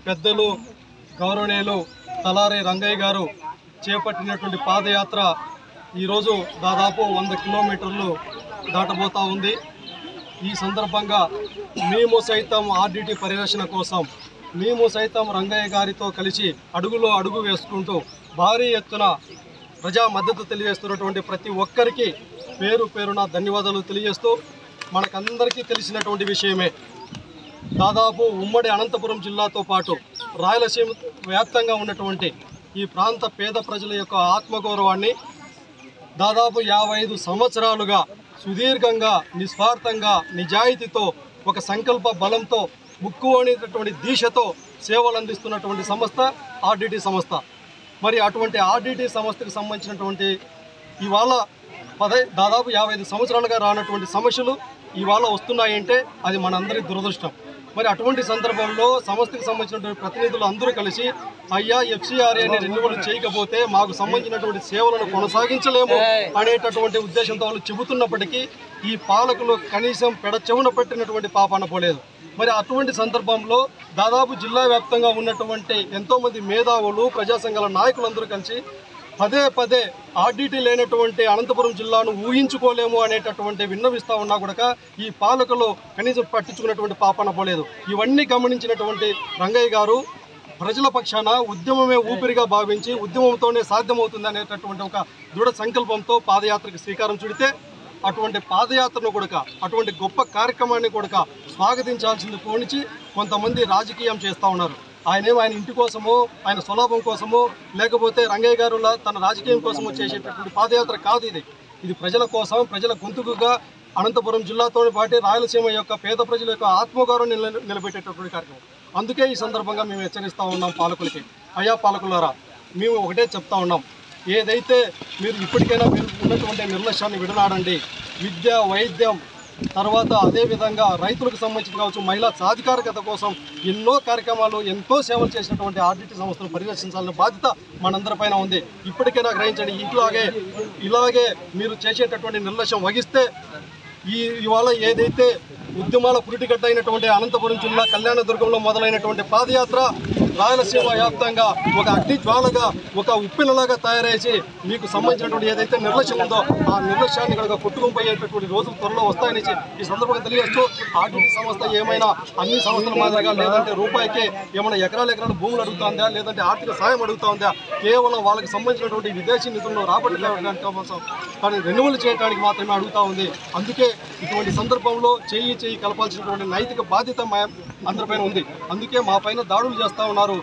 పెద్దలు గౌరవనీయులు తలారి రంగయ్య గారు చేపట్టినటువంటి పాదయాత్ర ఈరోజు దాదాపు 100 కిలోమీటర్లు దాటబోతా ఉంది. ఈ సందర్భంగా మేము సైతం ఆర్డిటి పరిరక్షణ కోసం మేము సైతం రంగయ్య గారితో కలిసి అడుగులో అడుగు వేసుకుంటూ భారీ ఎత్తున ప్రజా మద్దతు తెలియజేస్తున్నటువంటి ప్రతి ఒక్కరికి పేరు పేరున ధన్యవాదాలు తెలియజేస్తూ, మనకందరికీ తెలిసినటువంటి విషయమే, దాదాపు ఉమ్మడి అనంతపురం జిల్లాతో పాటు రాయలసీమ వ్యాప్తంగా ఉన్నటువంటి ఈ ప్రాంత పేద ప్రజల యొక్క ఆత్మగౌరవాన్ని దాదాపు 55 సంవత్సరాలుగా సుదీర్ఘంగా నిస్వార్థంగా నిజాయితీతో ఒక సంకల్ప బలంతో ముక్కువనేటటువంటి దీక్షతో సేవలు అందిస్తున్నటువంటి సంస్థ ఆర్డిటి సంస్థ. మరి అటువంటి ఆర్డిటి సంస్థకు సంబంధించినటువంటి ఇవాళ దాదాపు 55 సంవత్సరాలుగా రానటువంటి సమస్యలు ఇవాళ వస్తున్నాయంటే అది మనందరి దురదృష్టం. మరి అటువంటి సందర్భంలో సంస్థకు సంబంధించినటువంటి ప్రతినిధులు అందరూ కలిసి అయ్యా FCRAని రెన్యువల్ చేయకపోతే మాకు సంబంధించినటువంటి సేవలను కొనసాగించలేము అనేటటువంటి ఉద్దేశంతో వాళ్ళు చెబుతున్నప్పటికీ ఈ పాలకులు కనీసం పెడచెవున పెట్టినటువంటి పాపాన పోలేదు. మరి అటువంటి సందర్భంలో దాదాపు జిల్లా వ్యాప్తంగా ఉన్నటువంటి ఎంతోమంది మేధావులు ప్రజా సంఘాల నాయకులందరూ కలిసి పదే పదే ఆర్డిటి లేనటువంటి అనంతపురం జిల్లాను ఊహించుకోలేము అనేటటువంటి విన్నవిస్తూ ఉన్నా కూడా ఈ పాలకులు కనీసం పట్టించుకున్నటువంటి పాపన పోలేదు. ఇవన్నీ గమనించినటువంటి రంగయ్య గారు ప్రజల పక్షాన ఉద్యమమే ఊపిరిగా భావించి ఉద్యమంతోనే సాధ్యమవుతుంది అనేటటువంటి ఒక దృఢ సంకల్పంతో పాదయాత్రకు శ్రీకారం చుడితే అటువంటి పాదయాత్రను కూడా అటువంటి గొప్ప కార్యక్రమాన్ని కూడా స్వాగతించాల్సింది పోనిచి కొంతమంది రాజకీయం చేస్తూ ఉన్నారు. ఆయన ఇంటి కోసమో ఆయన స్వలాభం కోసమో లేకపోతే రంగయ్య గారు తన రాజకీయం కోసమో చేసేటటువంటి పాదయాత్ర కాదు ఇది ప్రజల కోసం, ప్రజల గొంతుకుగా అనంతపురం జిల్లాతో పాటు రాయలసీమ యొక్క పేద ప్రజల యొక్క ఆత్మగౌరవం నిలబెట్టేటటువంటి కార్యక్రమం. అందుకే ఈ సందర్భంగా మేము హెచ్చరిస్తూ ఉన్నాం పాలకులకి, అయ్యా పాలకులారా, మేము ఒకటే చెప్తా ఉన్నాం, ఏదైతే మీరు ఇప్పటికైనా మీరు ఉన్నటువంటి నిర్లక్ష్యాన్ని విడనాడండి. విద్య, వైద్యం, తర్వాత అదేవిధంగా రైతులకు సంబంధించి కావచ్చు, మహిళా సాధికారికత కోసం ఎన్నో కార్యక్రమాలు ఎంతో సేవలు చేసినటువంటి ఆర్డిటి సంస్థను పరిరక్షించాలనే బాధ్యత మనందరిపైన ఉంది. ఇప్పటికైనా గ్రహించండి. ఇలాగే మీరు చేసేటటువంటి నిర్లక్ష్యం వహిస్తే ఇవాళ ఏదైతే ఉద్యమాల పురిటిగడ్డ అయినటువంటి అనంతపురం జిల్లా కళ్యాణదుర్గంలో మొదలైనటువంటి పాదయాత్ర రాయలసీమ వ్యాప్తంగా ఒక అగ్నిజ్వాలగా ఒక ఉప్పెనలాగా తయారేసి మీకు సంబంధించినటువంటి ఏదైతే నిర్లక్ష్యం ఉందో ఆ నిర్లక్ష్యాన్ని కనుక కొట్టుకుపోయేటటువంటి రోజులు త్వరలో వస్తాయనేసి ఈ సందర్భంగా తెలియజేస్తూ, ఆర్డిటి సంస్థ ఏమైనా అన్ని సంస్థల మాదిరిగా లేదంటే రూపాయికే ఏమైనా ఎకరాల భూములు అడుగుతుందా, లేదంటే ఆర్థిక సాయం అడుగుతుందా, కేవలం వాళ్ళకి సంబంధించినటువంటి విదేశీ నిధులను రాబట్టడానికి కోసం కానీ రెన్యువల్ చేయడానికి మాత్రమే అడుగుతూ ఉంది. అందుకే ఇటువంటి సందర్భంలో చేయి కలపాల్సినటువంటి నైతిక బాధ్యత అందరిపైన ఉంది. అందుకే మా పైన దాడులు చేస్తూ ఉన్నారు.